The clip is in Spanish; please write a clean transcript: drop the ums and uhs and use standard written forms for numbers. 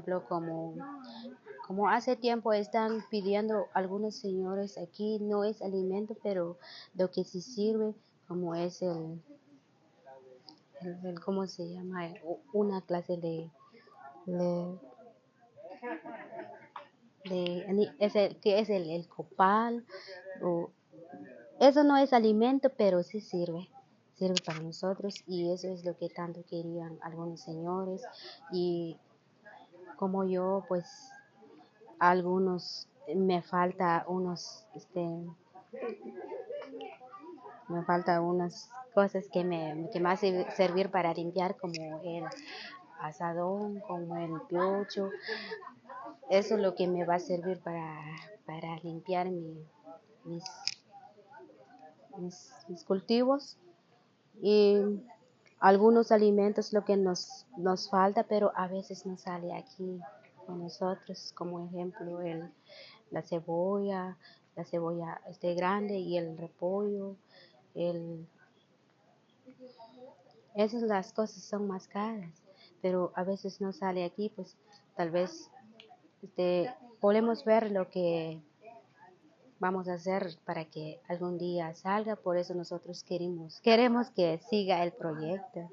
ejemplo, como hace tiempo están pidiendo algunos señores aquí, no es alimento, pero lo que sí sirve, como es ¿cómo se llama? Una clase de, ¿qué es el copal? O, eso no es alimento, pero sí sirve para nosotros y eso es lo que tanto querían algunos señores y como yo, pues algunos me falta unas cosas que me hace servir para limpiar como el asadón, como el piocho. Eso es lo que me va a servir para limpiar mis, mis cultivos y algunos alimentos lo que nos falta, pero a veces no sale aquí con nosotros, como ejemplo la cebolla, grande y el repollo, el, esas las cosas son más caras, pero a veces no sale aquí, pues tal vez podemos ver lo que vamos a hacer para que algún día salga, por eso nosotros queremos que siga el proyecto.